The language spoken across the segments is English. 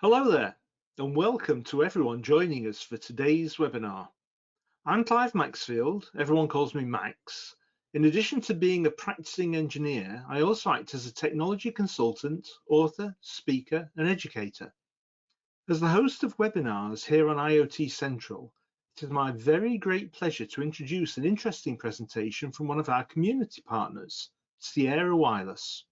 Hello there, and welcome to everyone joining us for today's webinar. I'm Clive Maxfield, everyone calls me Max. In addition to being a practicing engineer, I also act as a technology consultant, author, speaker, and educator. As the host of webinars here on IoT Central, it is my very great pleasure to introduce an interesting presentation from one of our community partners, Sierra Wireless.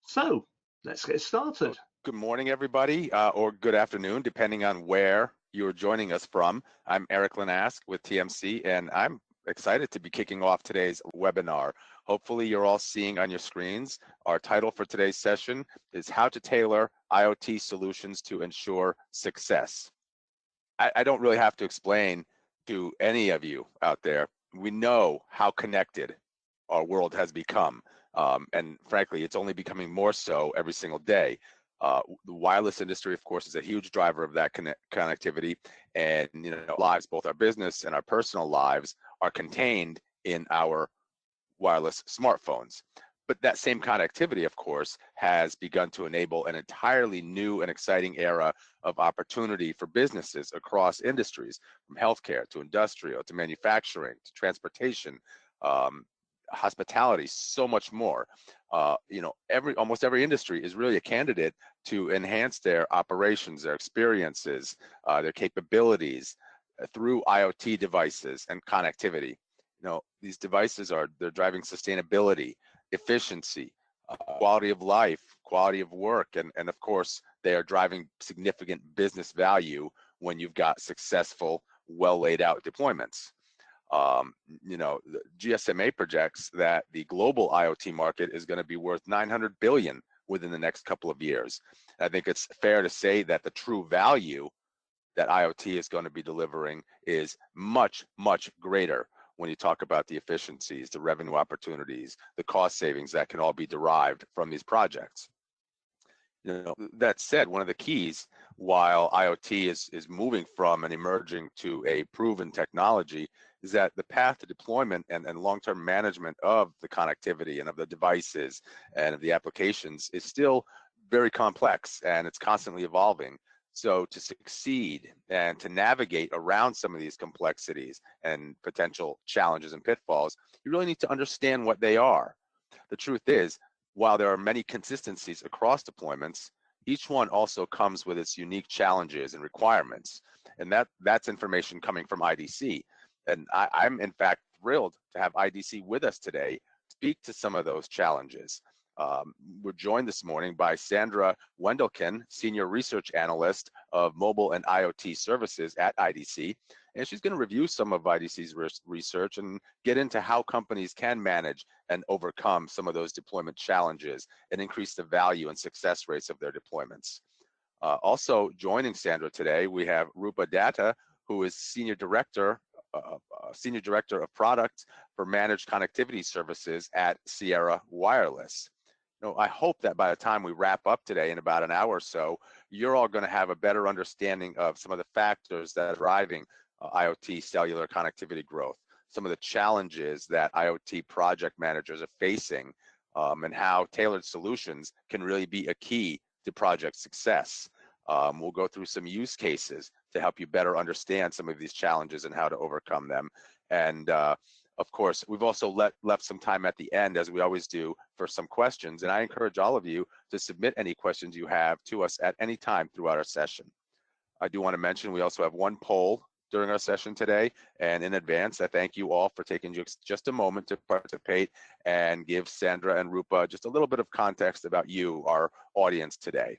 So, let's get started. Good morning, everybody, or good afternoon, depending on where you're joining us from. I'm Eric Linask with TMC, and I'm excited to be kicking off today's webinar. Hopefully, you're all seeing on your screens. Our title for today's session is How to Tailor IoT Solutions to Ensure Success. I don't really have to explain to any of you out there. We know how connected our world has become. And frankly, it's only becoming more so every single day. The wireless industry, of course, is a huge driver of that connectivity, and lives, both our business and our personal lives, are contained in our wireless smartphones. But that same connectivity, of course, has begun to enable an entirely new and exciting era of opportunity for businesses across industries, from healthcare to industrial to manufacturing to transportation, hospitality, so much more. Almost every industry is really a candidate to enhance their operations, their experiences, their capabilities through IoT devices and connectivity. These devices they're driving sustainability, efficiency, quality of life, quality of work, and of course, they are driving significant business value when you've got successful, well laid out deployments. The GSMA projects that the global IoT market is going to be worth 900 billion within the next couple of years. I think it's fair to say that the true value that IoT is going to be delivering is much, much greater when you talk about the efficiencies, the revenue opportunities, the cost savings that can all be derived from these projects. That said, one of the keys, while IoT is moving from and emerging to a proven technology, is that the path to deployment and long-term management of the connectivity and of the devices and of the applications is still very complex, and it's constantly evolving. So to succeed and to navigate around some of these complexities and potential challenges and pitfalls, you really need to understand what they are. The truth is, while there are many consistencies across deployments, each one also comes with its unique challenges and requirements. And that's information coming from IDC. And I'm in fact thrilled to have IDC with us today to speak to some of those challenges. We're joined this morning by Sandra Wendelken, Senior Research Analyst of Mobile and IoT Services at IDC. And she's going to review some of IDC's research and get into how companies can manage and overcome some of those deployment challenges and increase the value and success rates of their deployments. Also joining Sandra today, we have Rupa Datta, who is Senior Director of Product for Managed Connectivity Services at Sierra Wireless. I hope that by the time we wrap up today in about an hour or so, you're all going to have a better understanding of some of the factors that are driving IoT cellular connectivity growth, some of the challenges that IoT project managers are facing, and how tailored solutions can really be a key to project success. We'll go through some use cases to help you better understand some of these challenges and how to overcome them. And of course, we've also left some time at the end, as we always do, for some questions. And I encourage all of you to submit any questions you have to us at any time throughout our session. I do want to mention we also have one poll during our session today. And in advance, I thank you all for taking just a moment to participate and give Sandra and Rupa just a little bit of context about you, our audience today.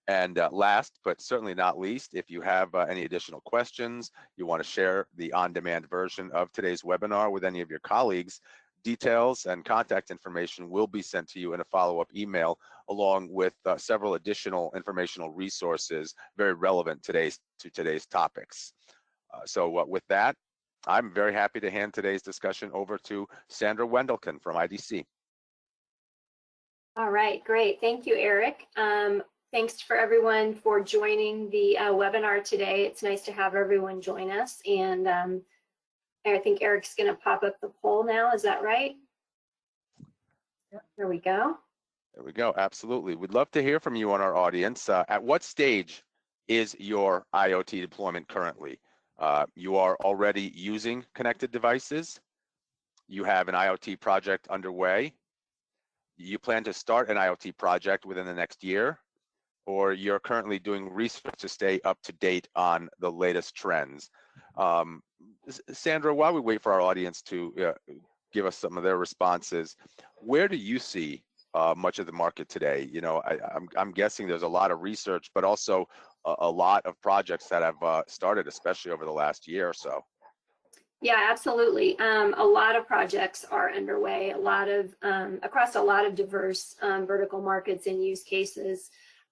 And last, but certainly not least, if you have any additional questions, you want to share the on-demand version of today's webinar with any of your colleagues, details and contact information will be sent to you in a follow-up email, along with several additional informational resources very relevant to today's topics. So with that, I'm very happy to hand today's discussion over to Sandra Wendelken from IDC. All right, great. Thank you, Eric. Thanks for everyone for joining the webinar today. It's nice to have everyone join us. And I think Eric's going to pop up the poll now. Is that right? Yep, there we go. There we go. Absolutely. We'd love to hear from you on our audience. At what stage is your IoT deployment currently? You are already using connected devices. You have an IoT project underway. You plan to start an IoT project within the next year, or you're currently doing research to stay up to date on the latest trends. Sandra, while we wait for our audience to give us some of their responses, where do you see much of the market today? You know, I'm guessing there's a lot of research, but also a lot of projects that have started, especially over the last year or so. Yeah, absolutely. A lot of projects are underway, a lot of across a lot of diverse vertical markets and use cases.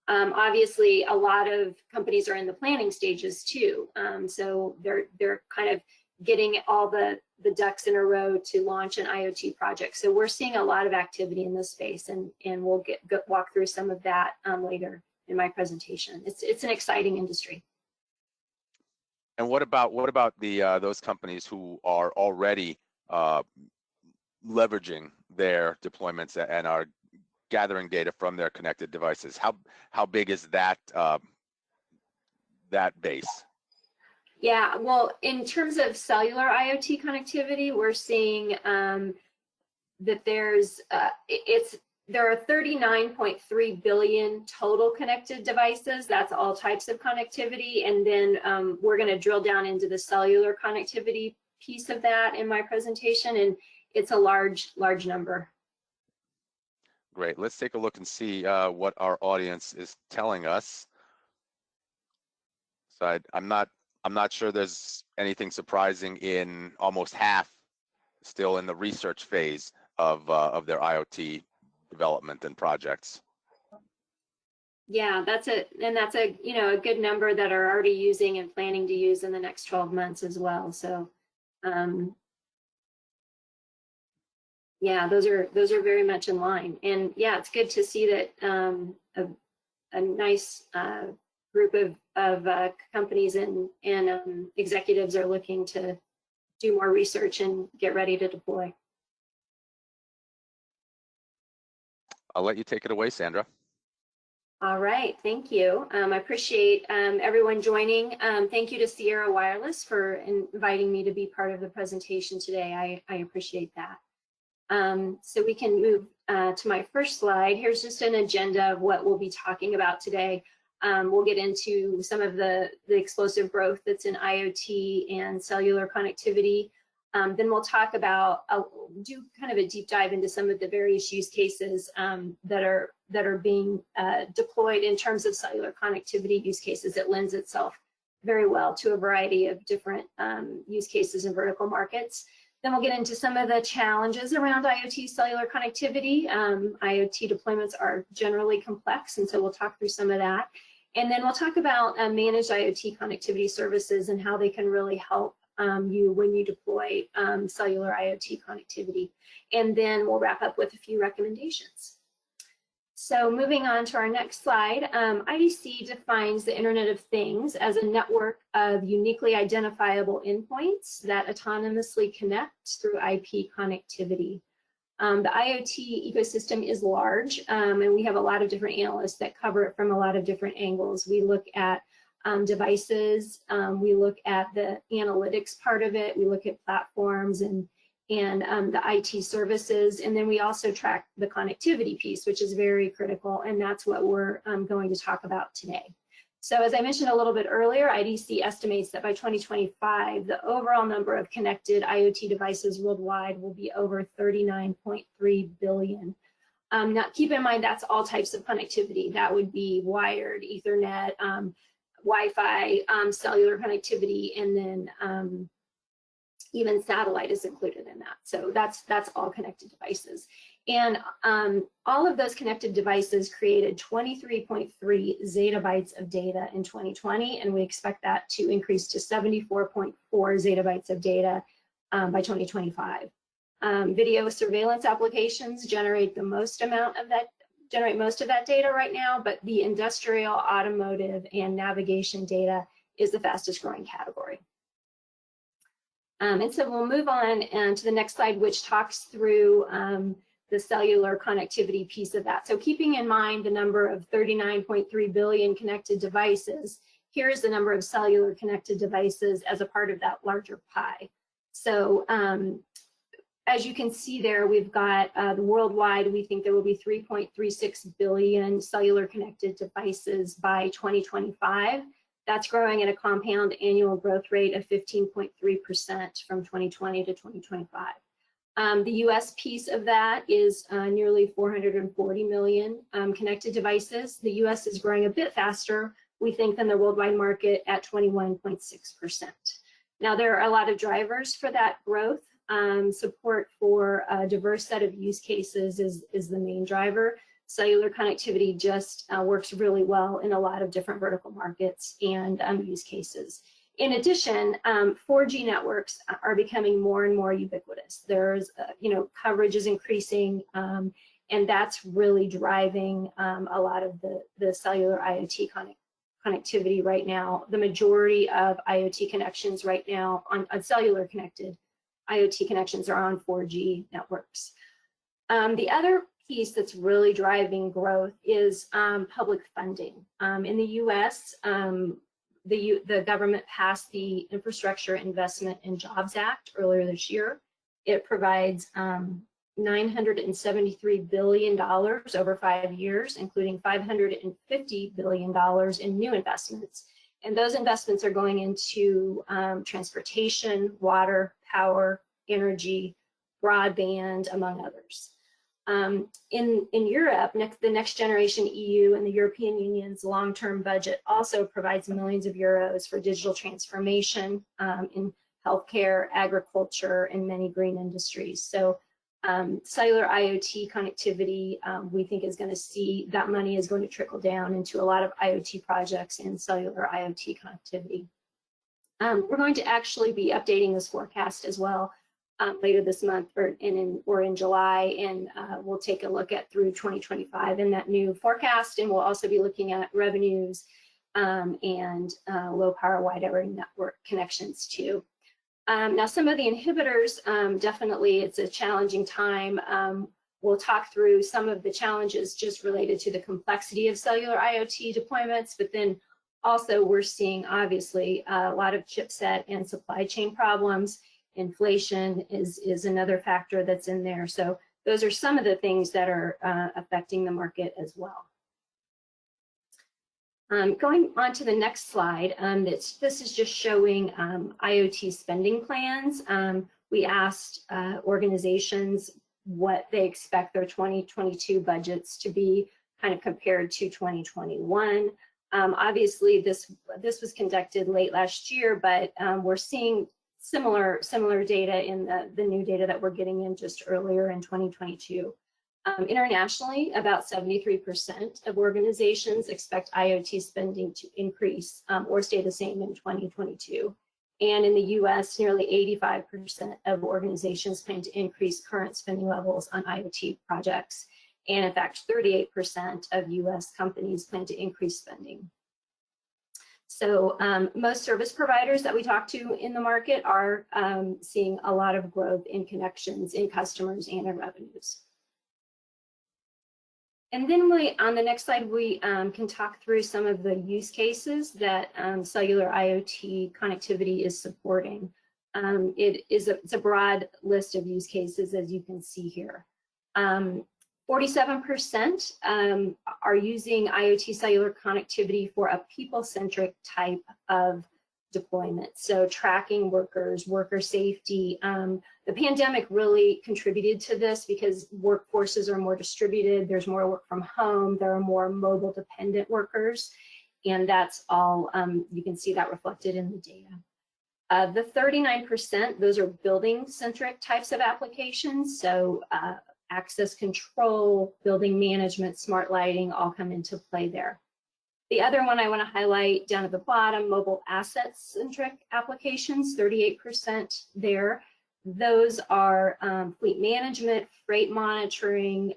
Obviously, a lot of companies are in the planning stages too. So they're kind of getting all the ducks in a row to launch an IoT project. So we're seeing a lot of activity in this space, and we'll walk through some of that later in my presentation. It's an exciting industry. And what about the those companies who are already leveraging their deployments and are gathering data from their connected devices? How big is that that base? Yeah, well, in terms of cellular IoT connectivity, we're seeing that there are 39.3 billion total connected devices. That's all types of connectivity. And then we're going to drill down into the cellular connectivity piece of that in my presentation, and it's a large number. Great. Let's take a look and see what our audience is telling us. So I'm not sure there's anything surprising in almost half still in the research phase of their IoT development and projects. Yeah, that's a good number that are already using and planning to use in the next 12 months as well. So yeah, those are very much in line. And yeah, it's good to see that a nice group of companies and executives are looking to do more research and get ready to deploy. I'll let you take it away, Sandra. All right, thank you. I appreciate everyone joining. Thank you to Sierra Wireless for inviting me to be part of the presentation today. I appreciate that. So we can move to my first slide. Here's just an agenda of what we'll be talking about today. We'll get into some of the explosive growth that's in IoT and cellular connectivity. Then we'll talk about, do kind of a deep dive into some of the various use cases that are being deployed in terms of cellular connectivity use cases. It lends itself very well to a variety of different use cases in vertical markets. Then we'll get into some of the challenges around IoT cellular connectivity. IoT deployments are generally complex, and so we'll talk through some of that. And then we'll talk about managed IoT connectivity services and how they can really help you when you deploy cellular IoT connectivity. And then we'll wrap up with a few recommendations. So moving on to our next slide, IDC defines the Internet of Things as a network of uniquely identifiable endpoints that autonomously connect through IP connectivity. The IoT ecosystem is large, and we have a lot of different analysts that cover it from a lot of different angles. We look at devices, we look at the analytics part of it, we look at platforms and the IT services, and then we also track the connectivity piece, which is very critical, and that's what we're going to talk about today. So as I mentioned a little bit earlier, IDC estimates that by 2025, the overall number of connected IoT devices worldwide will be over 39.3 billion. Now keep in mind that's all types of connectivity. That would be wired, Ethernet, Wi-Fi, cellular connectivity, and then even satellite is included in that. So that's all connected devices. And all of those connected devices created 23.3 zettabytes of data in 2020, and we expect that to increase to 74.4 zettabytes of data by 2025. Video surveillance applications generate most of that data right now, but the industrial, automotive, and navigation data is the fastest growing category. And so we'll move on to the next slide, which talks through the cellular connectivity piece of that. So keeping in mind the number of 39.3 billion connected devices, here's the number of cellular connected devices as a part of that larger pie. So as you can see there, we've got the worldwide, we think there will be 3.36 billion cellular connected devices by 2025. That's growing at a compound annual growth rate of 15.3% from 2020 to 2025. The US piece of that is nearly 440 million connected devices. The US is growing a bit faster, we think, than the worldwide market at 21.6%. Now, there are a lot of drivers for that growth. Support for a diverse set of use cases is the main driver. Cellular connectivity just works really well in a lot of different vertical markets and use cases. In addition, 4G networks are becoming more and more ubiquitous. There's, coverage is increasing, and that's really driving a lot of the cellular IoT connectivity right now. The majority of IoT connections right now on cellular connected IoT connections are on 4G networks. The other piece that's really driving growth is public funding. In the US, the government passed the Infrastructure Investment and Jobs Act earlier this year. It provides $973 billion over 5 years, including $550 billion in new investments. And those investments are going into transportation, water, power, energy, broadband, among others. In Europe, the Next Generation EU and the European Union's long-term budget also provides millions of euros for digital transformation in healthcare, agriculture, and many green industries. So cellular IoT connectivity, we think is going to see that money is going to trickle down into a lot of IoT projects in cellular IoT connectivity. We're going to actually be updating this forecast as well later this month or in July, and we'll take a look at through 2025 in that new forecast, and we'll also be looking at revenues and low power wide area network connections too. Now, some of the inhibitors, definitely it's a challenging time. We'll talk through some of the challenges just related to the complexity of cellular IoT deployments, but then also we're seeing obviously a lot of chipset and supply chain problems. Inflation is another factor that's in there. So those are some of the things that are affecting the market as well. Going on to the next slide, this is just showing IoT spending plans. We asked organizations what they expect their 2022 budgets to be kind of compared to 2021. Obviously, this was conducted late last year, but we're seeing similar data in the new data that we're getting in just earlier in 2022. Internationally, about 73% of organizations expect IoT spending to increase or stay the same in 2022. And in the US, nearly 85% of organizations plan to increase current spending levels on IoT projects. And in fact, 38% of US companies plan to increase spending. So most service providers that we talk to in the market are seeing a lot of growth in connections, in customers, and in revenues. And then on the next slide, we can talk through some of the use cases that cellular IoT connectivity is supporting. It's a broad list of use cases, as you can see here. 47% are using IoT cellular connectivity for a people-centric type of deployment. So tracking workers, worker safety. The pandemic really contributed to this because workforces are more distributed, there's more work from home, there are more mobile dependent workers, and that's all, you can see that reflected in the data. The 39%, those are building-centric types of applications, so access control, building management, smart lighting all come into play there. The other one I want to highlight down at the bottom, mobile asset-centric applications, 38% there. Those are fleet management, freight monitoring,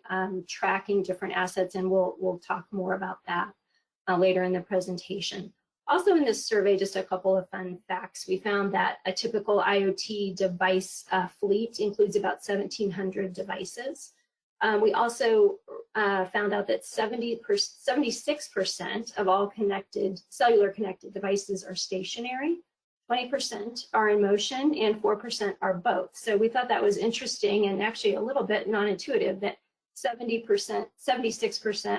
tracking different assets, and we'll talk more about that later in the presentation. Also in this survey, just a couple of fun facts. We found that a typical IoT device fleet includes about 1,700 devices. We also found out that 76% of all cellular connected devices are stationary, 20% are in motion, and 4% are both. So we thought that was interesting and actually a little bit non-intuitive that 76%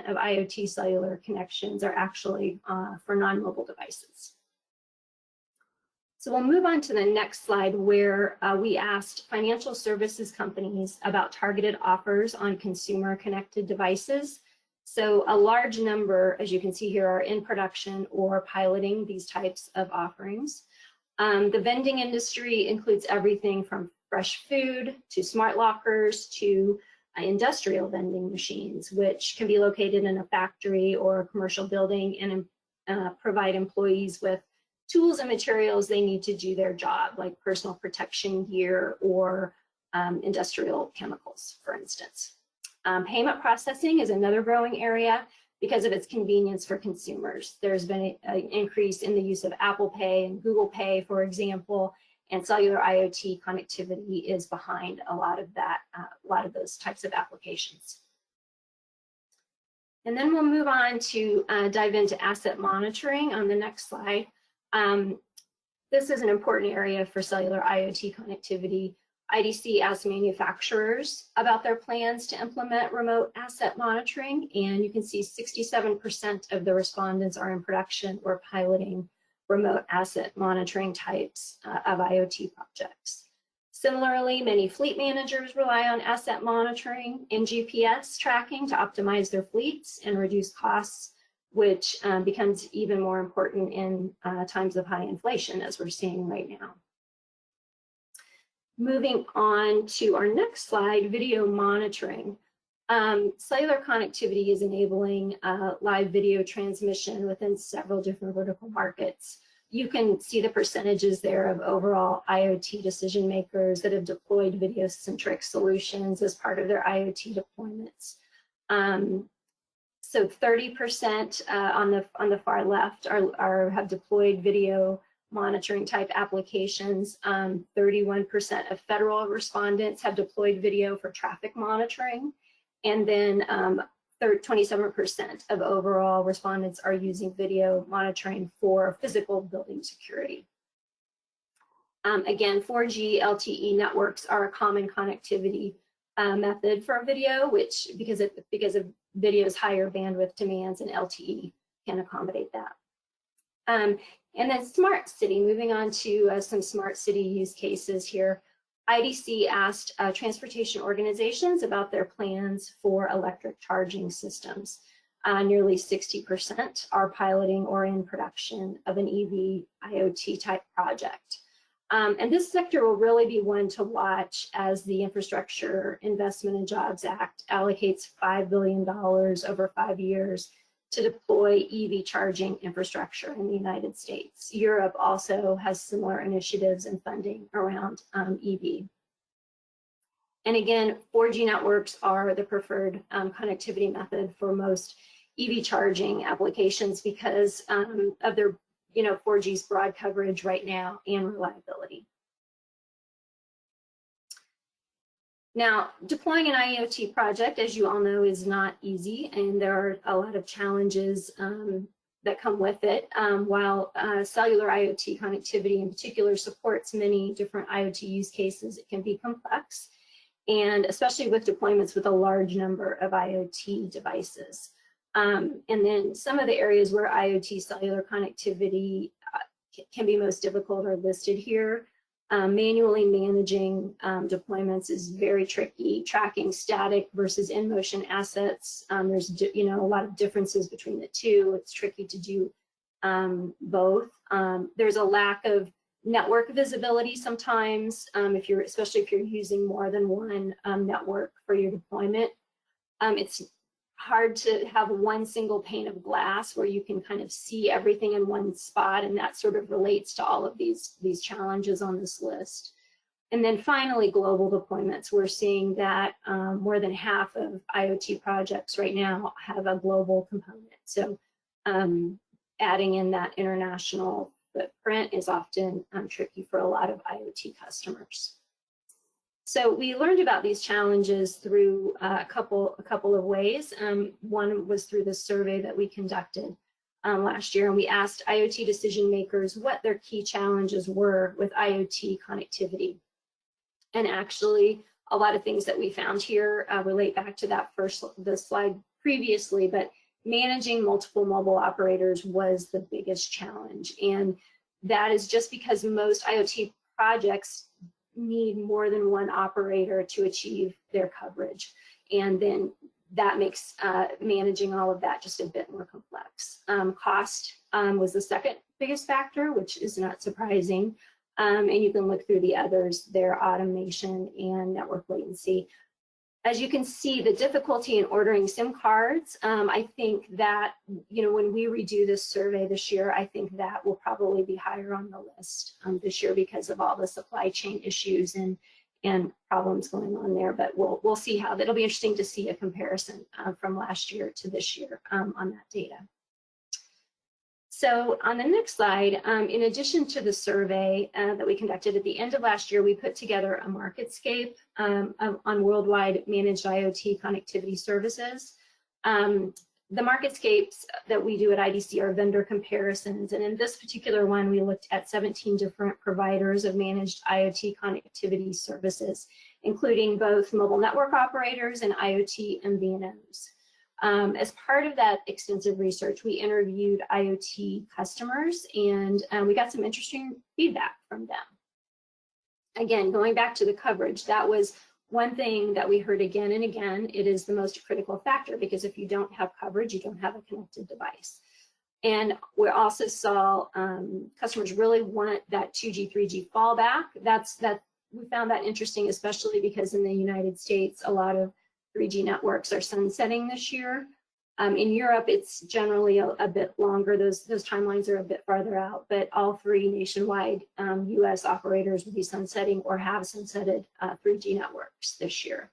of IoT cellular connections are actually for non-mobile devices. So we'll move on to the next slide where we asked financial services companies about targeted offers on consumer connected devices. So a large number, as you can see here, are in production or piloting these types of offerings. The vending industry includes everything from fresh food to smart lockers to industrial vending machines, which can be located in a factory or a commercial building and provide employees with tools and materials they need to do their job, like personal protection gear or industrial chemicals, for instance. Payment processing is another growing area because of its convenience for consumers. There's been an increase in the use of Apple Pay and Google Pay, for example, and cellular IoT connectivity is behind a lot of that, a lot of those types of applications. And then we'll move on to dive into asset monitoring on the next slide. This is an important area for cellular IoT connectivity. IDC asked manufacturers about their plans to implement remote asset monitoring, and you can see 67% of the respondents are in production or piloting remote asset monitoring types of IoT projects. Similarly, many fleet managers rely on asset monitoring and GPS tracking to optimize their fleets and reduce costs, which becomes even more important in times of high inflation, as we're seeing right now. Moving on to our next slide, video monitoring. Cellular connectivity is enabling live video transmission within several different vertical markets. You can see the percentages there of overall IoT decision makers that have deployed video-centric solutions as part of their IoT deployments. So 30% on the far left have deployed video monitoring type applications. 31% of federal respondents have deployed video for traffic monitoring, and then 27% of overall respondents are using video monitoring for physical building security. Again, 4G LTE networks are a common connectivity method for video, which because of video's higher bandwidth demands, and LTE can accommodate that. And then smart city, moving on to some smart city use cases here. IDC asked transportation organizations about their plans for electric charging systems. Nearly 60% are piloting or in production of an EV IoT type project. And this sector will really be one to watch as the Infrastructure Investment and Jobs Act allocates $5 billion over 5 years to deploy EV charging infrastructure in the United States. Europe also has similar initiatives and funding around EV. And again, 4G networks are the preferred connectivity method for most EV charging applications because of their 4G's broad coverage right now and reliability. Now, deploying an IoT project, as you all know, is not easy, and there are a lot of challenges that come with it. While cellular IoT connectivity in particular supports many different IoT use cases, it can be complex, and especially with deployments with a large number of IoT devices. And then some of the areas where IoT cellular connectivity can be most difficult are listed here. Manually managing deployments is very tricky. Tracking static versus in-motion assets, there's a lot of differences between the two. It's tricky to do both. There's a lack of network visibility sometimes, especially if you're using more than one network for your deployment. It's hard to have one single pane of glass where you can kind of see everything in one spot, and that sort of relates to all of these challenges on this list. And then finally, global deployments. We're seeing that more than half of IoT projects right now have a global component. So adding in that international footprint is often tricky for a lot of IoT customers. So we learned about these challenges through a couple of ways. One was through the survey that we conducted last year, and we asked IoT decision makers what their key challenges were with IoT connectivity. And actually, a lot of things that we found here relate back to the slide previously, but managing multiple mobile operators was the biggest challenge. And that is just because most IoT projects need more than one operator to achieve their coverage. And then that makes managing all of that just a bit more complex. Cost was the second biggest factor, which is not surprising. And you can look through the others, their automation and network latency. As you can see, the difficulty in ordering SIM cards, I think that, when we redo this survey this year, I think that will probably be higher on the list this year because of all the supply chain issues and problems going on there. But we'll see how, that'll be interesting to see a comparison from last year to this year on that data. So on the next slide, in addition to the survey that we conducted at the end of last year, we put together a marketscape on worldwide managed IoT connectivity services. The marketscapes that we do at IDC are vendor comparisons, and in this particular one, we looked at 17 different providers of managed IoT connectivity services, including both mobile network operators and IoT MVNOs. As part of that extensive research, we interviewed IoT customers and we got some interesting feedback from them. Again, going back to the coverage, that was one thing that we heard again and again. It is the most critical factor because if you don't have coverage, you don't have a connected device. And we also saw customers really want that 2G, 3G fallback. We found that interesting, especially because in the United States, a lot of 3G networks are sunsetting this year. In Europe, it's generally a bit longer. Those timelines are a bit farther out, but all three nationwide US operators will be sunsetting or have sunsetted 3G networks this year.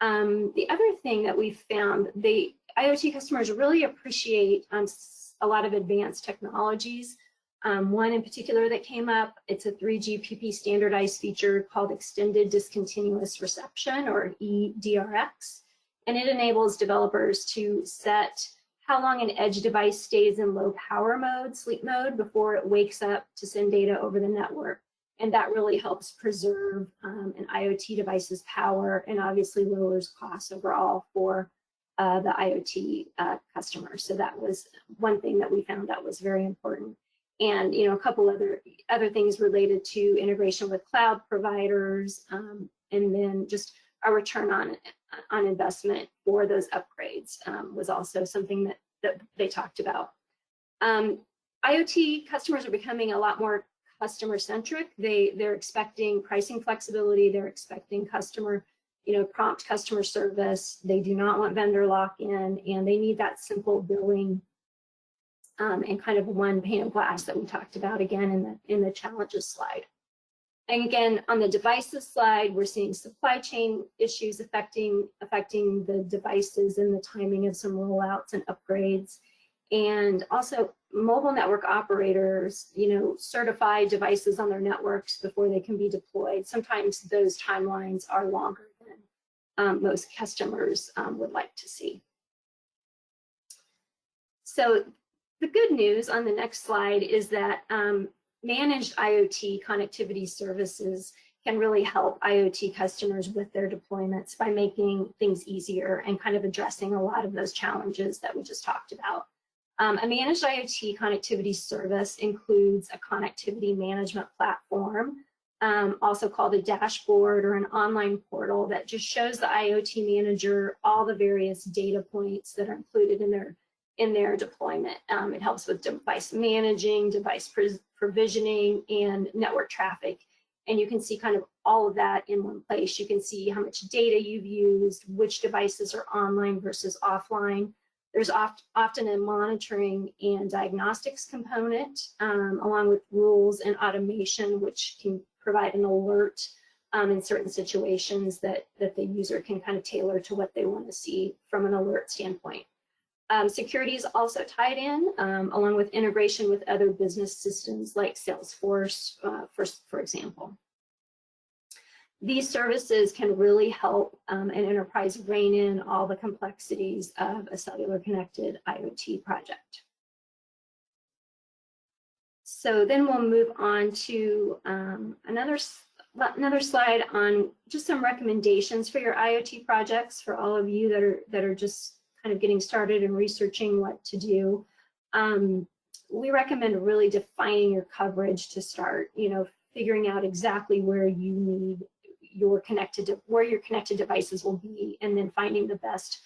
The other thing that we found, the IoT customers really appreciate a lot of advanced technologies. One in particular that came up, it's a 3GPP standardized feature called Extended Discontinuous Reception, or EDRX, and it enables developers to set how long an edge device stays in low power mode, sleep mode, before it wakes up to send data over the network. And that really helps preserve an IoT device's power and obviously lowers costs overall for the IoT customers. So that was one thing that we found that was very important. And a couple other things related to integration with cloud providers, and then just a return on investment for those upgrades was also something that they talked about. IoT customers are becoming a lot more customer centric. They're expecting pricing flexibility. They're expecting prompt customer service. They do not want vendor lock-in, and they need that simple billing and kind of one pane of glass that we talked about again in the challenges slide. And again, on the devices slide, we're seeing supply chain issues affecting the devices and the timing of some rollouts and upgrades. And also mobile network operators, certify devices on their networks before they can be deployed. Sometimes those timelines are longer than most customers would like to see. So the good news on the next slide is that managed IoT connectivity services can really help IoT customers with their deployments by making things easier and kind of addressing a lot of those challenges that we just talked about. A managed IoT connectivity service includes a connectivity management platform, also called a dashboard or an online portal that just shows the IoT manager all the various data points that are included in their deployment. It helps with device managing, device provisioning, and network traffic. And you can see kind of all of that in one place. You can see how much data you've used, which devices are online versus offline. There's often a monitoring and diagnostics component, along with rules and automation, which can provide an alert in certain situations that the user can kind of tailor to what they want to see from an alert standpoint. Security is also tied in, along with integration with other business systems like Salesforce, for example. These services can really help an enterprise rein in all the complexities of a cellular connected IoT project. So then we'll move on to another slide on just some recommendations for your IoT projects for all of you that are just kind of getting started and researching what to do. We recommend really defining your coverage to start, figuring out exactly where you need your connected devices will be, and then finding the best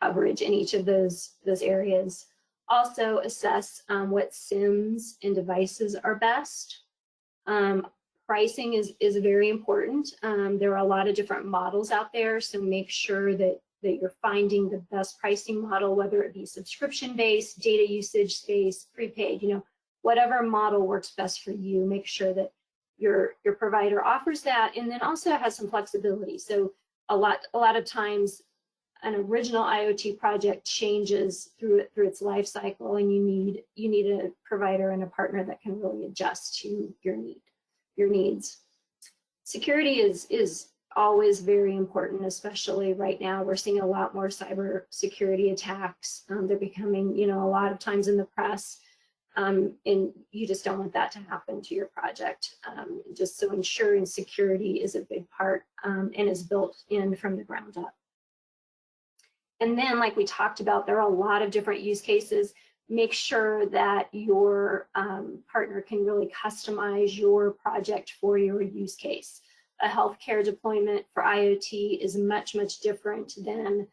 coverage in each of those areas. Also assess what SIMs and devices are best. Pricing is very important. There are a lot of different models out there, so make sure that you're finding the best pricing model, whether it be subscription-based, data usage-based, prepaid, whatever model works best for you. Make sure that your provider offers that, and then also has some flexibility. So a lot of times an original IoT project changes through its life cycle, and you need a provider and a partner that can really adjust to your needs. Security is always very important, especially right now. We're seeing a lot more cyber security attacks. They're becoming, a lot of times in the press, and you just don't want that to happen to your project. Just so ensuring security is a big part and is built in from the ground up. And then, like we talked about, there are a lot of different use cases. Make sure that your partner can really customize your project for your use case. A healthcare deployment for IoT is much, much different than,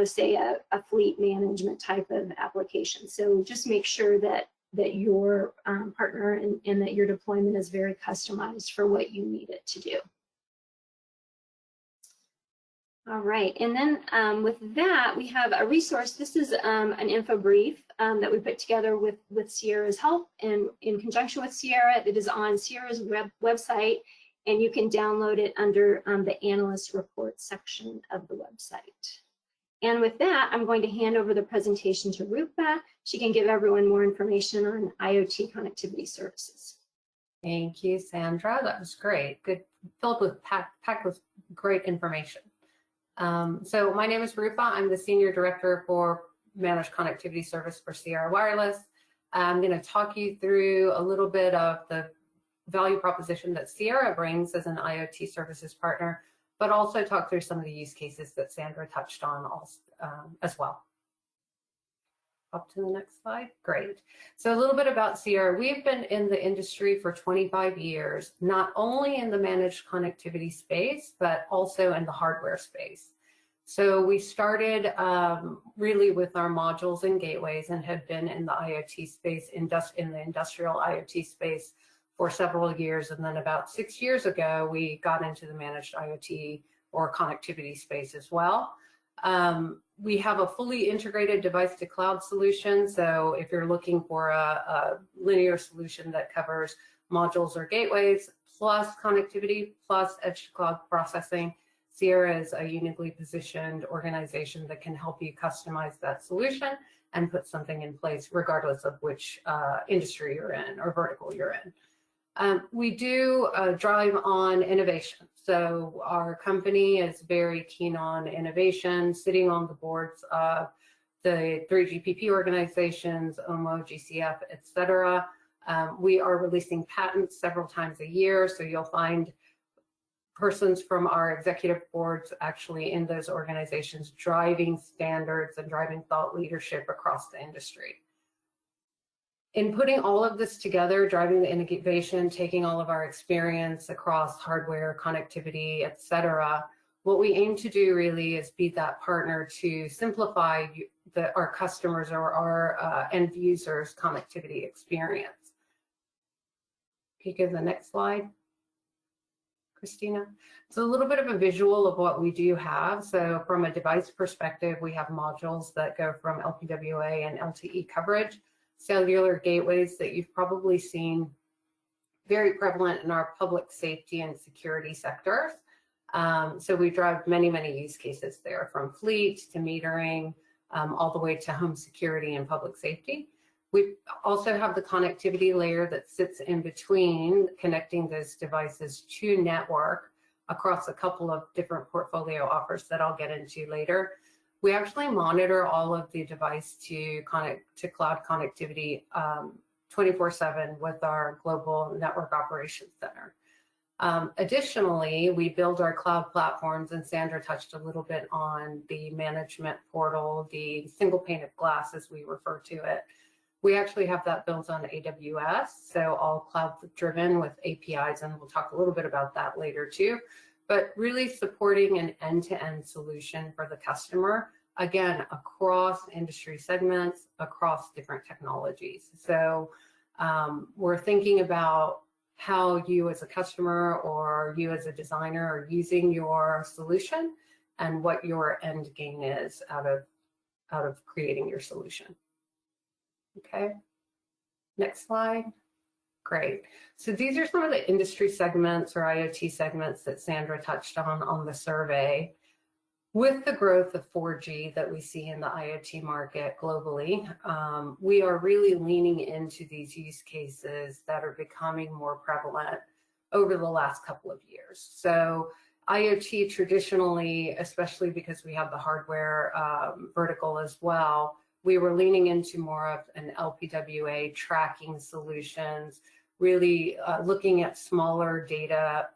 say a fleet management type of application. So just make sure that your partner and that your deployment is very customized for what you need it to do. All right, and then with that, we have a resource. This is an InfoBrief that we put together with Sierra's help and in conjunction with Sierra. It is on Sierra's website, and you can download it under the analyst report section of the website. And with that, I'm going to hand over the presentation to Rupa. She can give everyone more information on IoT connectivity services. Thank you, Sandra. That was great. Good, filled with packed with great information. So my name is Rupa. I'm the Senior Director for Managed Connectivity Service for Sierra Wireless. I'm going to talk you through a little bit of the value proposition that Sierra brings as an IoT services partner, but also talk through some of the use cases that Sandra touched on also, as well. Up to the next slide. Great. So a little bit about Sierra. We've been in the industry for 25 years, not only in the managed connectivity space, but also in the hardware space. So we started really with our modules and gateways and have been in the IoT space, in the industrial IoT space for several years. And then about 6 years ago, we got into the managed IoT or connectivity space as well. We have a fully integrated device to cloud solution. So if you're looking for a linear solution that covers modules or gateways, plus connectivity, plus edge to cloud processing, Sierra is a uniquely positioned organization that can help you customize that solution and put something in place regardless of which industry you're in or vertical you're in. We do drive on innovation. So our company is very keen on innovation, sitting on the boards of the 3GPP organizations, OMO, GCF, et cetera. We are releasing patents several times a year, so you'll find persons from our executive boards actually in those organizations driving standards and driving thought leadership across the industry. In putting all of this together, driving the innovation, taking all of our experience across hardware, connectivity, et cetera, what we aim to do really is be that partner to simplify our customers or our end users' connectivity experience. Can you give the next slide, Christina? So a little bit of a visual of what we do have. So from a device perspective, we have modules that go from LPWA and LTE coverage, cellular gateways that you've probably seen very prevalent in our public safety and security sectors. So we drive many, many use cases there, from fleet to metering, all the way to home security and public safety. We also have the connectivity layer that sits in between, connecting those devices to network across a couple of different portfolio offers that I'll get into later. We actually monitor all of the device to cloud connectivity 24/7 with our global network operations center. Additionally, we build our cloud platforms, and Sandra touched a little bit on the management portal, the single pane of glass as we refer to it. We actually have that built on AWS, so all cloud driven with APIs, and we'll talk a little bit about that later too, but really supporting an end-to-end solution for the customer, again, across industry segments, across different technologies. So we're thinking about how you as a customer or you as a designer are using your solution and what your end gain is out of creating your solution. Okay, next slide. Great. So these are some of the industry segments or IoT segments that Sandra touched on the survey. With the growth of 4G that we see in the IoT market globally, we are really leaning into these use cases that are becoming more prevalent over the last couple of years. So IoT traditionally, especially because we have the hardware vertical as well, we were leaning into more of an LPWA tracking solutions, really looking at smaller data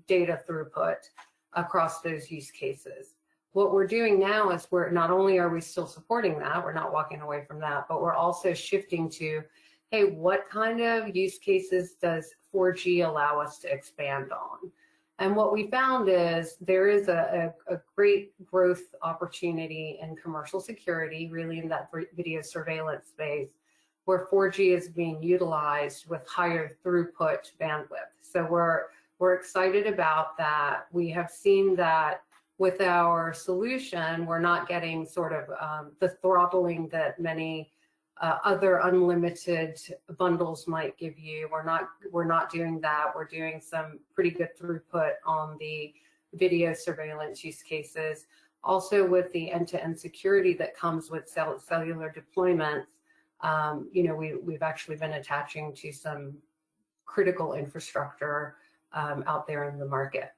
throughput across those use cases. What we're doing now is we're not only are we still supporting that, we're not walking away from that, but we're also shifting to, hey, what kind of use cases does 4G allow us to expand on? And what we found is there is a great growth opportunity in commercial security, really in that video surveillance space, where 4G is being utilized with higher throughput bandwidth. So we're excited about that. We have seen that with our solution, we're not getting sort of the throttling that many other unlimited bundles might give you. We're not doing that. We're doing some pretty good throughput on the video surveillance use cases. Also with the end-to-end security that comes with cellular deployments, we've actually been attaching to some critical infrastructure out there in the market.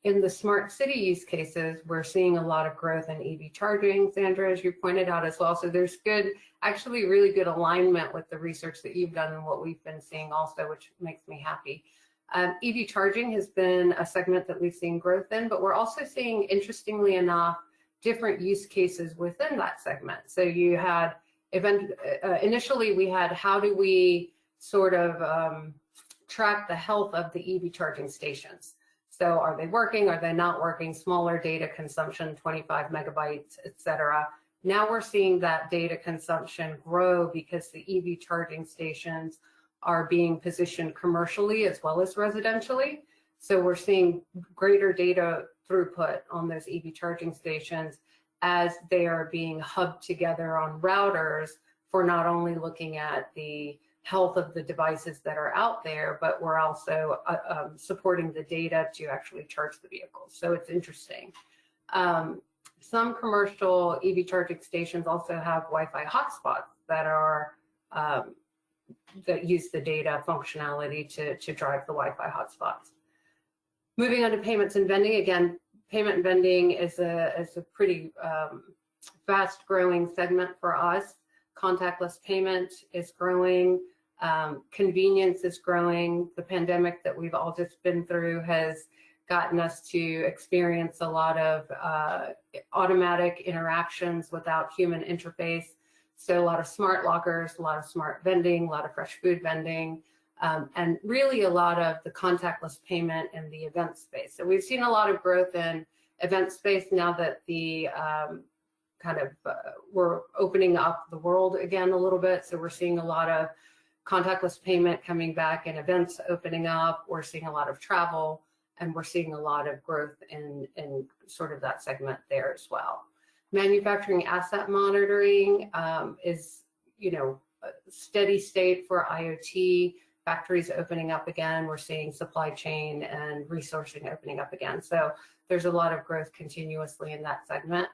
In the smart city use cases, we're seeing a lot of growth in EV charging, Sandra, as you pointed out as well. So there's actually really good alignment with the research that you've done and what we've been seeing also, which makes me happy. EV charging has been a segment that we've seen growth in, but we're also seeing, interestingly enough, different use cases within that segment. So you had initially we had how do we sort of track the health of the EV charging stations. So are they working? Are they not working? Smaller data consumption, 25 megabytes, et cetera. Now we're seeing that data consumption grow because the EV charging stations are being positioned commercially as well as residentially. So we're seeing greater data throughput on those EV charging stations as they are being hubbed together on routers for not only looking at the health of the devices that are out there, but we're also supporting the data to actually charge the vehicles. So it's interesting. Some commercial EV charging stations also have Wi-Fi hotspots that are that use the data functionality to drive the Wi-Fi hotspots. Moving on to payments and vending, again, payment and vending is a pretty fast growing segment for us. Contactless payment is growing. Convenience is growing. The pandemic that we've all just been through has gotten us to experience a lot of automatic interactions without human interface. So a lot of smart lockers, a lot of smart vending, a lot of fresh food vending, and really a lot of the contactless payment in the event space. So we've seen a lot of growth in event space now that the we're opening up the world again a little bit. So we're seeing a lot of contactless payment coming back and events opening up. We're seeing a lot of travel, and we're seeing a lot of growth in sort of that segment there as well. Manufacturing asset monitoring is, a steady state for IoT. Factories opening up again. We're seeing supply chain and resourcing opening up again. So there's a lot of growth continuously in that segment.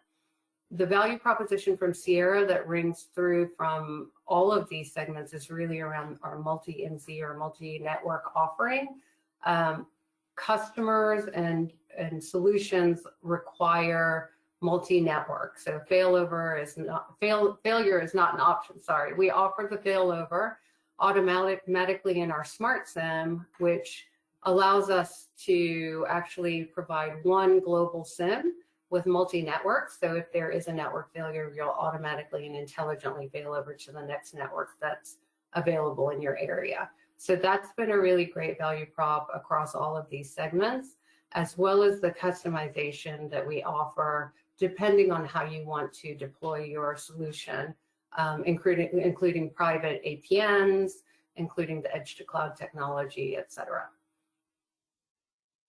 The value proposition from Sierra that rings through from all of these segments is really around our multi-NC or multi-network offering. customers and solutions require multi-network. So failure is not an option, sorry. We offer the failover automatically in our smart SIM, which allows us to actually provide one global SIM with multi-networks. So if there is a network failure, you'll automatically and intelligently fail over to the next network that's available in your area. So that's been a really great value prop across all of these segments, as well as the customization that we offer depending on how you want to deploy your solution, including private APNs, including the edge to cloud technology, et cetera.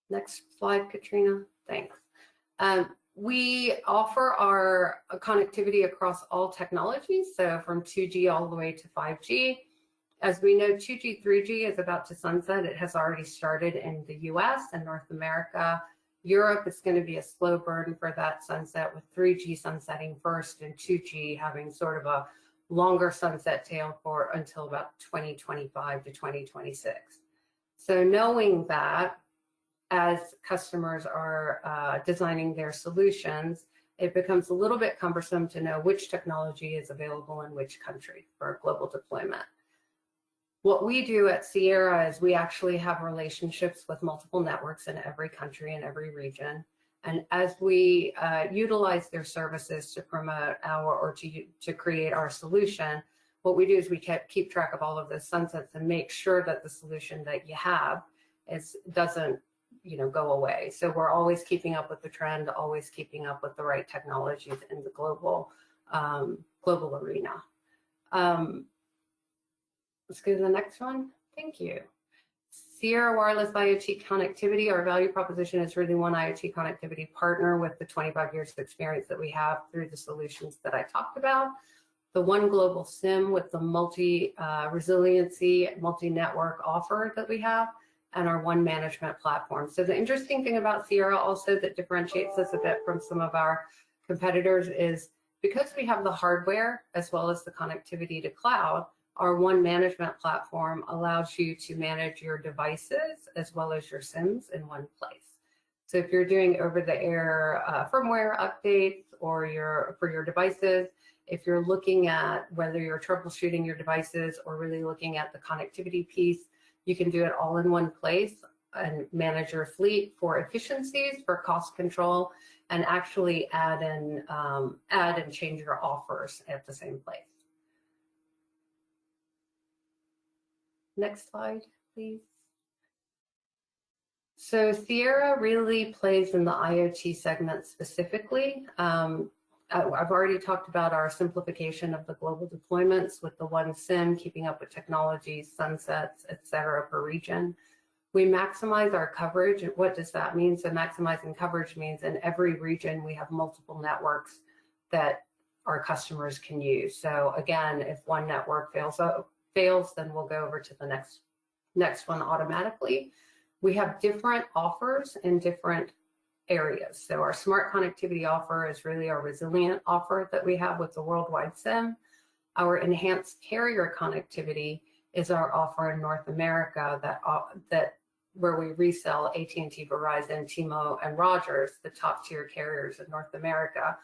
Next slide, Katrina. Thanks. We offer our connectivity across all technologies, so from 2G all the way to 5G. As we know, 2G, 3G is about to sunset. It has already started in the US and North America. Europe is going to be a slow burn for that sunset, with 3G sunsetting first and 2G having sort of a longer sunset tail for until about 2025 to 2026. So knowing that, as customers are designing their solutions, it becomes a little bit cumbersome to know which technology is available in which country for a global deployment. What we do at Sierra is we actually have relationships with multiple networks in every country and every region. And as we utilize their services to promote or to create our solution, what we do is we keep track of all of those sunsets and make sure that the solution that you have doesn't go away. So we're always keeping up with the trend, always keeping up with the right technologies in the global arena. Let's go to the next one. Thank you. Sierra Wireless IoT Connectivity, our value proposition is really one IoT connectivity partner with the 25 years of experience that we have through the solutions that I talked about. The one global SIM with the multi-resiliency, multi-network offer that we have, and our one management platform. So the interesting thing about Sierra also that differentiates us a bit from some of our competitors is because we have the hardware as well as the connectivity to cloud, our one management platform allows you to manage your devices as well as your SIMs in one place. So if you're doing over-the-air firmware updates or for your devices, if you're looking at whether you're troubleshooting your devices or really looking at the connectivity piece, you can do it all in one place and manage your fleet for efficiencies, for cost control, and actually add and change your offers at the same place. Next slide, please. So Sierra really plays in the IoT segment specifically. I've already talked about our simplification of the global deployments with the one SIM, keeping up with technologies, sunsets, et cetera, per region. We maximize our coverage. What does that mean? So maximizing coverage means in every region we have multiple networks that our customers can use. So again, if one network fails, then we'll go over to the next one automatically. We have different offers in different areas. So our smart connectivity offer is really our resilient offer that we have with the worldwide SIM. Our enhanced carrier connectivity is our offer in North America where we resell AT&T, Verizon, T-Mobile, and Rogers, the top tier carriers in North America.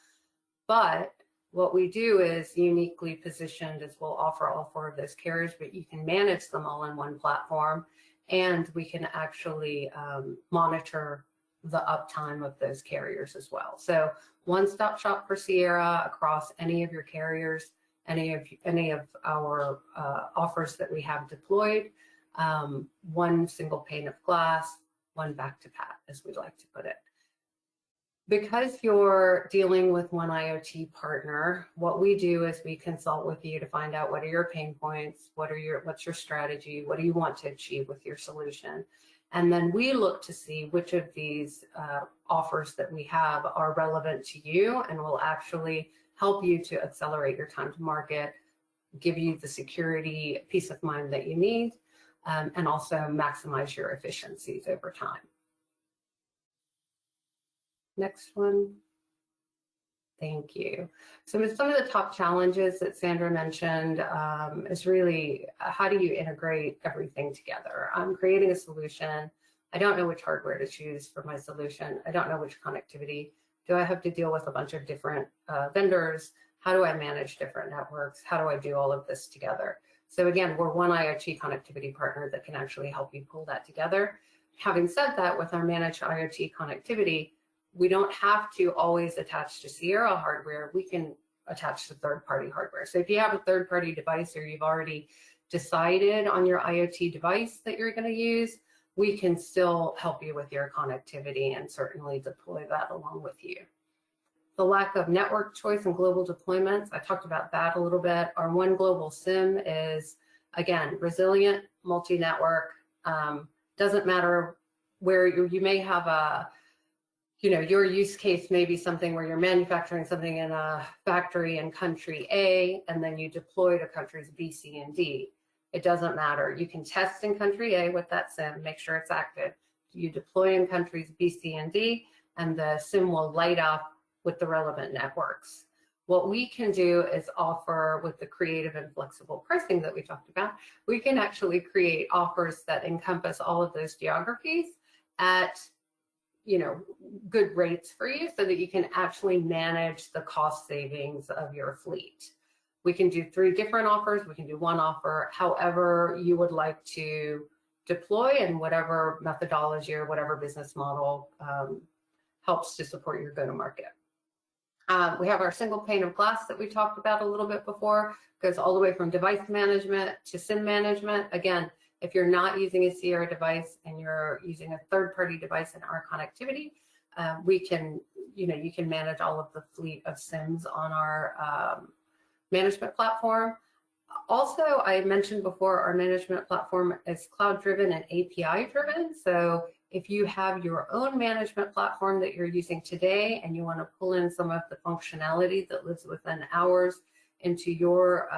But what we do is uniquely positioned as we'll offer all four of those carriers, but you can manage them all in one platform, and we can actually monitor the uptime of those carriers as well. So one-stop shop for Sierra across any of your carriers, any of our offers that we have deployed, one single pane of glass, one back to pat, as we like to put it. Because you're dealing with one IoT partner, what we do is we consult with you to find out what are your pain points, what's your strategy, what do you want to achieve with your solution. And then we look to see which of these offers that we have are relevant to you and will actually help you to accelerate your time to market, give you the security, peace of mind that you need, and also maximize your efficiencies over time. Next one. Thank you. So some of the top challenges that Sandra mentioned is really how do you integrate everything together? I'm creating a solution. I don't know which hardware to choose for my solution. I don't know which connectivity. Do I have to deal with a bunch of different vendors? How do I manage different networks? How do I do all of this together? So again, we're one IoT connectivity partner that can actually help you pull that together. Having said that, with our managed IoT connectivity, we don't have to always attach to Sierra hardware. We can attach to third-party hardware. So if you have a third-party device or you've already decided on your IoT device that you're going to use, we can still help you with your connectivity and certainly deploy that along with you. The lack of network choice and global deployments, I talked about that a little bit. Our one global SIM is, again, resilient, multi-network. Doesn't matter where you may have a, your use case may be something where you're manufacturing something in a factory in country A, and then you deploy to countries B, C, and D. It doesn't matter. You can test in country A with that SIM, make sure it's active. You deploy in countries B, C, and D, and the SIM will light up with the relevant networks. What we can do is offer, with the creative and flexible pricing that we talked about, we can actually create offers that encompass all of those geographies at good rates for you so that you can actually manage the cost savings of your fleet. We can do 3 different offers. We can do 1 offer, however you would like to deploy and whatever methodology or whatever business model helps to support your go-to-market. We have our single pane of glass that we talked about a little bit before, goes all the way from device management to SIM management. Again, if you're not using a Sierra device and you're using a third-party device in our connectivity, we can, you can manage all of the fleet of SIMs on our management platform. Also, I mentioned before, our management platform is cloud-driven and API-driven. So if you have your own management platform that you're using today and you want to pull in some of the functionality that lives within ours into your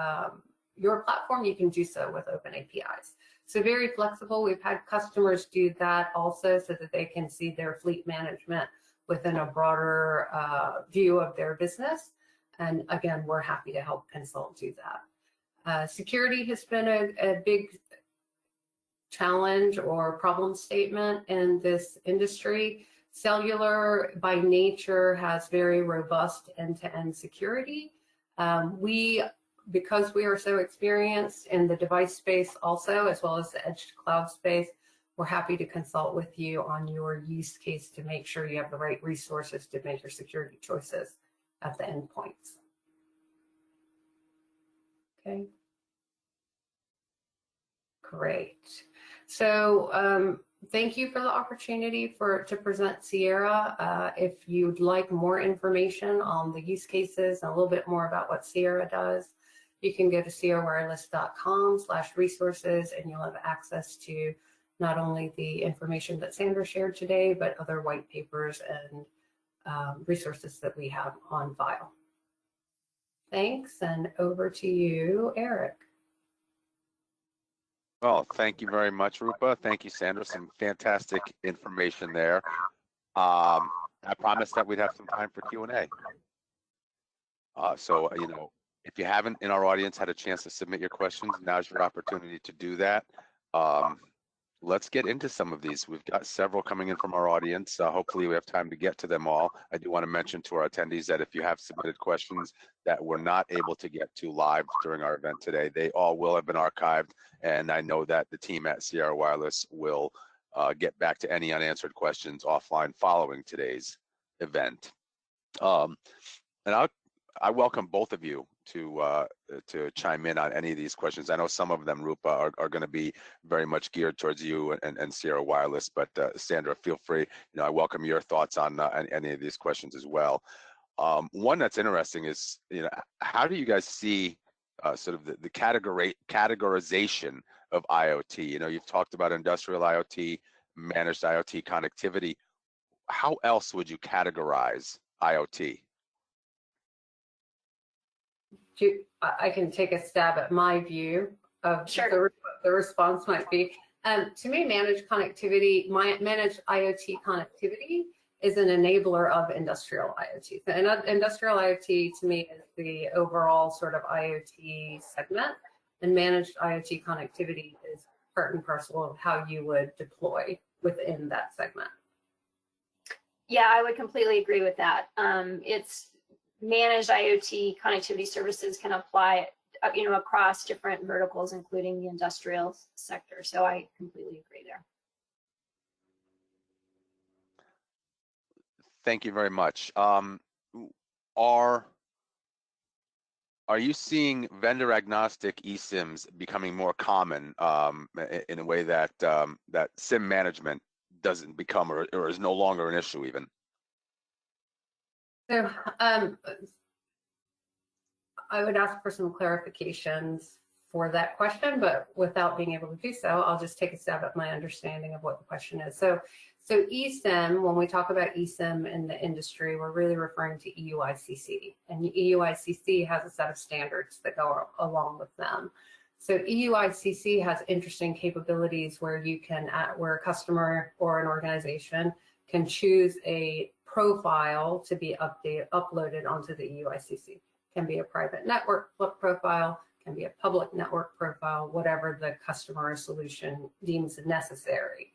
platform, you can do so with open APIs. So very flexible. We've had customers do that also so that they can see their fleet management within a broader view of their business. And again, we're happy to help consult do that. Security has been a big challenge or problem statement in this industry. Cellular by nature has very robust end-to-end security. Because we are so experienced in the device space also, as well as the edge to cloud space, we're happy to consult with you on your use case to make sure you have the right resources to make your security choices at the endpoints. Okay. Great. So thank you for the opportunity to present Sierra. If you'd like more information on the use cases and a little bit more about what Sierra does, you can go to sierrawireless.com/resources and you'll have access to not only the information that Sandra shared today, but other white papers and resources that we have on file. Thanks, and over to you, Eric. Well, thank you very much, Rupa. Thank you, Sandra. Some fantastic information there. I promised that we'd have some time for Q&A. So, if you haven't in our audience had a chance to submit your questions, now's your opportunity to do that. Let's get into some of these. We've got several coming in from our audience. Hopefully we have time to get to them all. I do want to mention to our attendees that if you have submitted questions that we're not able to get to live during our event today, they all will have been archived. And I know that the team at Sierra Wireless will get back to any unanswered questions offline following today's event. And I welcome both of you to chime in on any of these questions. I know some of them, Rupa, are going to be very much geared towards you and Sierra Wireless, but Sandra, feel free. I welcome your thoughts on any of these questions as well. One that's interesting is, how do you guys see sort of the categorization of IoT? You've talked about industrial IoT, managed IoT connectivity. How else would you categorize IoT? I can take a stab at my view of Sure. the response might be. To me, managed IoT connectivity is an enabler of industrial IoT. And industrial IoT to me is the overall sort of IoT segment, and managed IoT connectivity is part and parcel of how you would deploy within that segment. Yeah, I would completely agree with that. It's managed IoT connectivity services can apply, across different verticals, including the industrial sector. So I completely agree there. Thank you very much. Are you seeing vendor agnostic eSIMs becoming more common in a way that that SIM management doesn't become or is no longer an issue even? So I would ask for some clarifications for that question, but without being able to do so, I'll just take a stab at my understanding of what the question is. So eSIM, when we talk about eSIM in the industry, we're really referring to EUICC, and EUICC has a set of standards that go along with them. So EUICC has interesting capabilities where you can, where a customer or an organization can choose a profile to be uploaded onto the EUICC. Can be a private network profile, can be a public network profile, whatever the customer or solution deems necessary.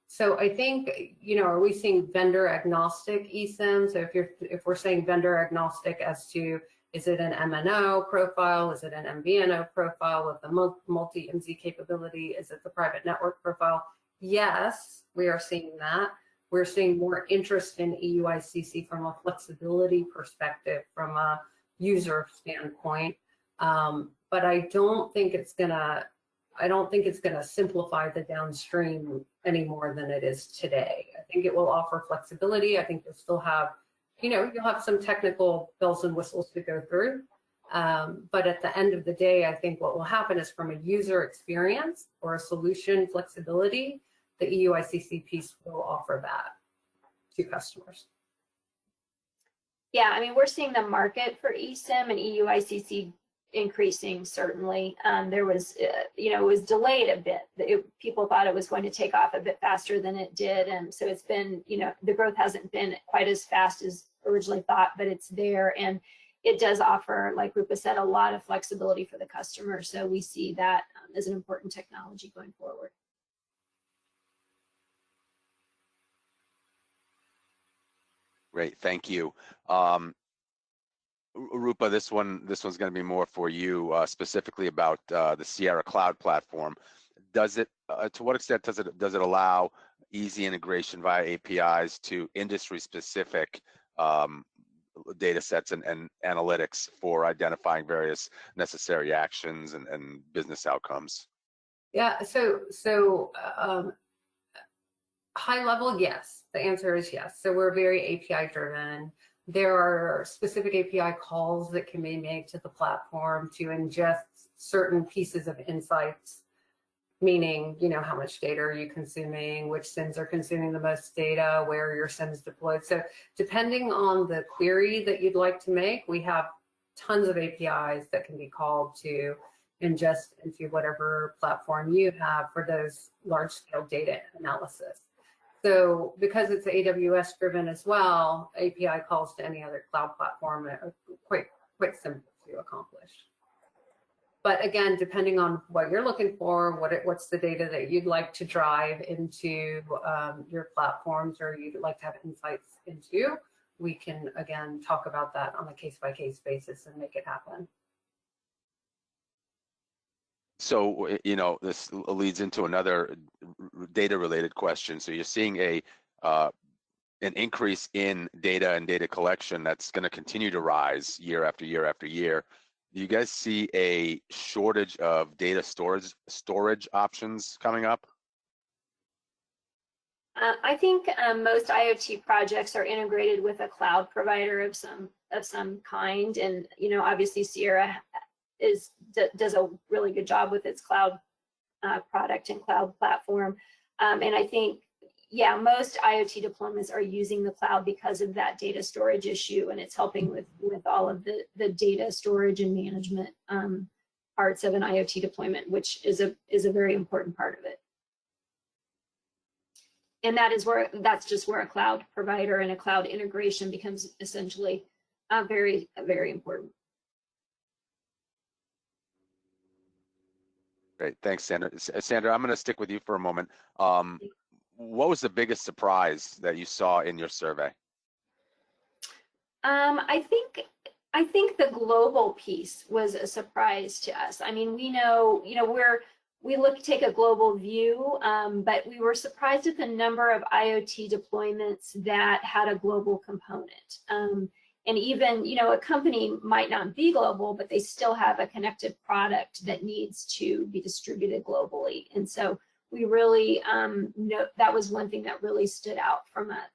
So I think, are we seeing vendor agnostic eSIM? So if we're saying vendor agnostic as to, is it an MNO profile? Is it an MVNO profile with the multi-MZ capability? Is it the private network profile? Yes, we are seeing that. We're seeing more interest in EUICC from a flexibility perspective, from a user standpoint. But I don't think it's gonna simplify the downstream any more than it is today. I think it will offer flexibility. I think you'll still have, you'll have some technical bells and whistles to go through. But at the end of the day, I think what will happen is from a user experience or a solution flexibility, the EUICC piece will offer that to customers. Yeah, I mean, we're seeing the market for eSIM and EUICC increasing, certainly. There was, it was delayed a bit. People thought it was going to take off a bit faster than it did. And so it's been, the growth hasn't been quite as fast as originally thought, but it's there. And it does offer, like Rupa said, a lot of flexibility for the customer. So we see that as an important technology going forward. Great, thank you. Rupa, this one's going to be more for you, specifically about the Sierra Cloud platform. Does it, to what extent does it allow easy integration via APIs to industry-specific data sets and analytics for identifying various necessary actions and business outcomes? Yeah, so high level, yes. The answer is yes. So we're very API driven. There are specific API calls that can be made to the platform to ingest certain pieces of insights, meaning, how much data are you consuming, which SIMs are consuming the most data, where are your SIMs deployed. So depending on the query that you'd like to make, we have tons of APIs that can be called to ingest into whatever platform you have for those large scale data analysis. So because it's AWS driven as well, API calls to any other cloud platform are quite simple to accomplish. But again, depending on what you're looking for, what's the data that you'd like to drive into your platforms or you'd like to have insights into, we can again talk about that on a case-by-case basis and make it happen. So, this leads into another data-related question. So you're seeing an increase in data and data collection that's going to continue to rise year after year after year. Do you guys see a shortage of data storage options coming up? I think most IoT projects are integrated with a cloud provider of some kind, and obviously Sierra does a really good job with its cloud product and cloud platform. And I think, yeah, most IoT deployments are using the cloud because of that data storage issue, and it's helping with all of the data storage and management parts of an IoT deployment, which is a very important part of it. And that's just where a cloud provider and a cloud integration becomes essentially very, very important. Great, thanks, Sandra. Sandra, I'm going to stick with you for a moment. What was the biggest surprise that you saw in your survey? I think the global piece was a surprise to us. I mean, we know, we take a global view, but we were surprised at the number of IoT deployments that had a global component. And even, a company might not be global, but they still have a connected product that needs to be distributed globally. And so we really know that was one thing that really stood out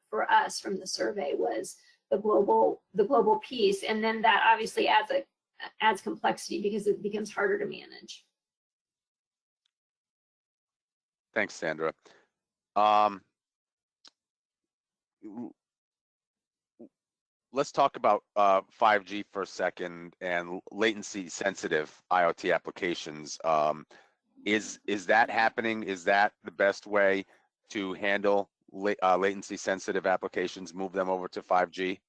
for us from the survey was the global piece. And then that obviously adds complexity because it becomes harder to manage. Thanks, Sandra. Let's talk about 5G for a second and latency sensitive IoT applications. Is that happening? Is that the best way to handle latency sensitive applications, move them over to 5G?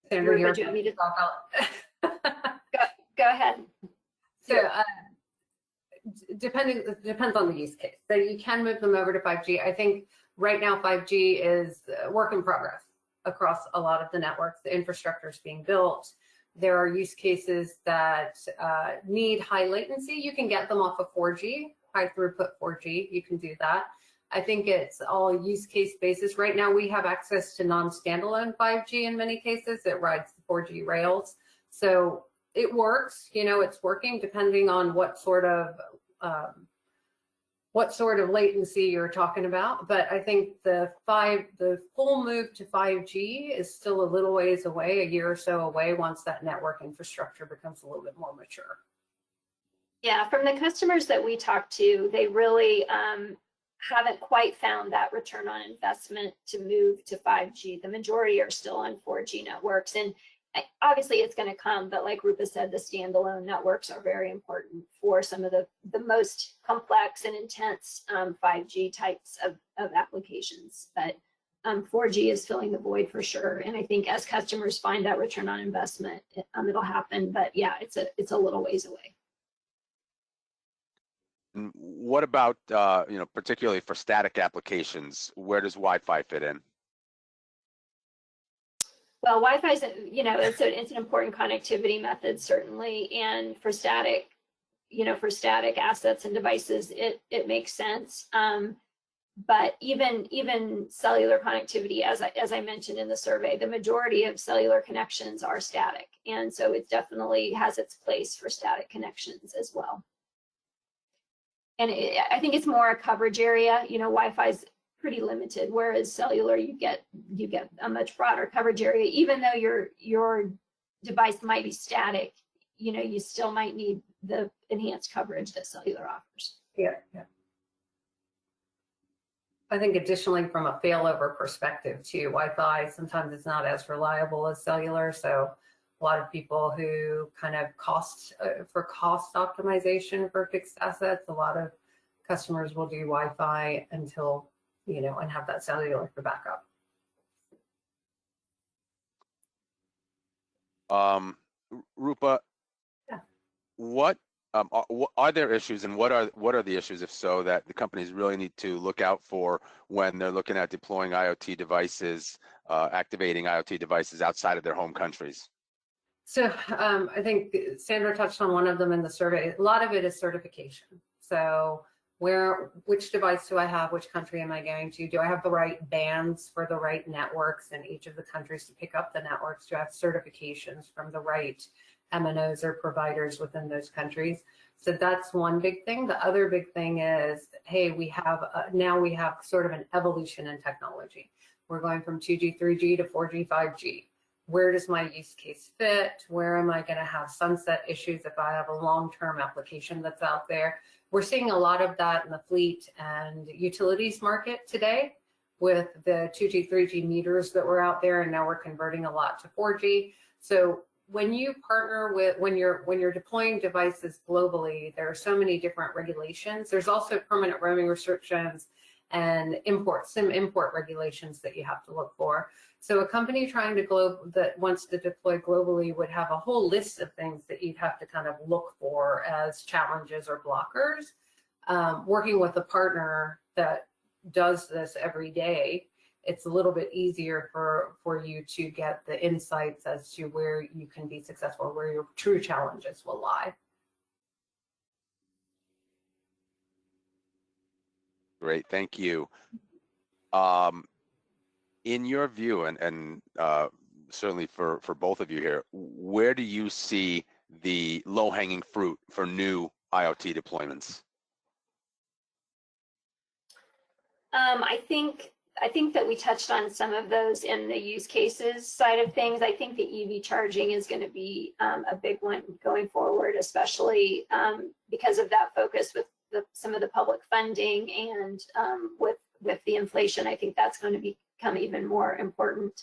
Sandra, Rupa, do you want me to talk out? Go ahead. So depends on the use case. So you can move them over to 5G. I think right now 5G is a work in progress across a lot of the networks. The infrastructure is being built. There are use cases that need high latency. You can get them off of 4G, high throughput 4G. You can do that. I think it's all use case basis. Right now we have access to non-standalone 5G in many cases. It rides the 4G rails. So it works, it's working depending on what sort of latency you're talking about. But I think the full move to 5G is still a little ways away, a year or so away, once that network infrastructure becomes a little bit more mature. Yeah, from the customers that we talked to, they really haven't quite found that return on investment to move to 5G. The majority are still on 4G networks, and obviously it's going to come, but like Rupa said, the standalone networks are very important for some of the most complex and intense 5G types of applications. But 4G is filling the void for sure. And I think as customers find that return on investment, it'll happen. But yeah, it's a little ways away. And what about, particularly for static applications, where does Wi-Fi fit in? Well, Wi-Fi is, it's an important connectivity method, certainly. And for static assets and devices, it makes sense. But even cellular connectivity, as I mentioned in the survey, the majority of cellular connections are static. And so it definitely has its place for static connections as well. And I think it's more a coverage area. Wi-Fi is pretty limited, whereas cellular, you get a much broader coverage area. Even though your device might be static, you still might need the enhanced coverage that cellular offers. Yeah. I think additionally, from a failover perspective too, Wi-Fi sometimes is not as reliable as cellular. So a lot of people who kind of cost optimization for fixed assets, a lot of customers will do Wi-Fi until, and have that cellular for backup. Rupa, yeah. What are there issues, and what are the issues, if so, that the companies really need to look out for when they're looking at deploying IoT devices, activating IoT devices outside of their home countries? So I think Sandra touched on one of them in the survey. A lot of it is certification. So which device do I have? Which country am I going to? Do I have the right bands for the right networks in each of the countries to pick up the networks? Do I have certifications from the right MNOs or providers within those countries? So that's one big thing. The other big thing is, hey, now we have sort of an evolution in technology. We're going from 2G, 3G to 4G, 5G. Where does my use case fit? Where am I going to have sunset issues if I have a long-term application that's out there? We're seeing a lot of that in the fleet and utilities market today with the 2G, 3G meters that were out there, and now we're converting a lot to 4G. So when you partner with, when you're deploying devices globally, there are so many different regulations. There's also permanent roaming restrictions and SIM import regulations that you have to look for. So a company trying to that wants to deploy globally would have a whole list of things that you'd have to kind of look for as challenges or blockers. Working with a partner that does this every day, it's a little bit easier for you to get the insights as to where you can be successful, where your true challenges will lie. Great, thank you. In your view, and certainly for both of you here, where do you see the low-hanging fruit for new IoT deployments? I think that we touched on some of those in the use cases side of things. I think the EV charging is going to be a big one going forward, especially because of that focus with some of the public funding, and with the inflation. I think that's going to become even more important.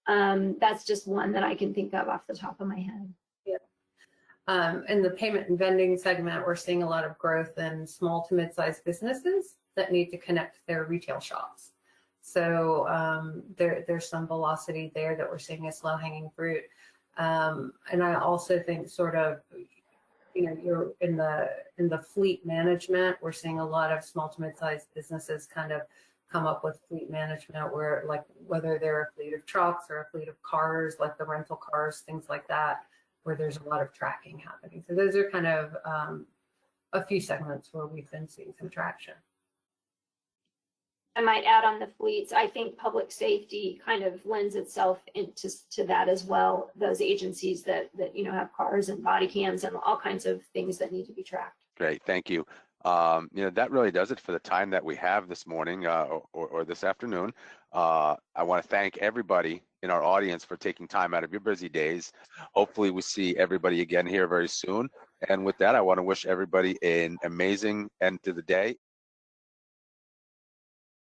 That's just one that I can think of off the top of my head. Yeah. In the payment and vending segment, we're seeing a lot of growth in small to mid-sized businesses that need to connect their retail shops. So there's some velocity there that we're seeing as low-hanging fruit. And I also think sort of, you're in the fleet management, we're seeing a lot of small to mid-sized businesses kind of come up with fleet management, where like whether they're a fleet of trucks or a fleet of cars, like the rental cars, things like that, where there's a lot of tracking happening. So those are kind of a few segments where we've been seeing some traction. I might add on the fleets, I think public safety kind of lends itself into that as well. Those agencies that have cars and body cams and all kinds of things that need to be tracked. Great, thank you. That really does it for the time that we have this morning or this afternoon. I want to thank everybody in our audience for taking time out of your busy days. Hopefully we see everybody again here very soon. And with that, I want to wish everybody an amazing end to the day.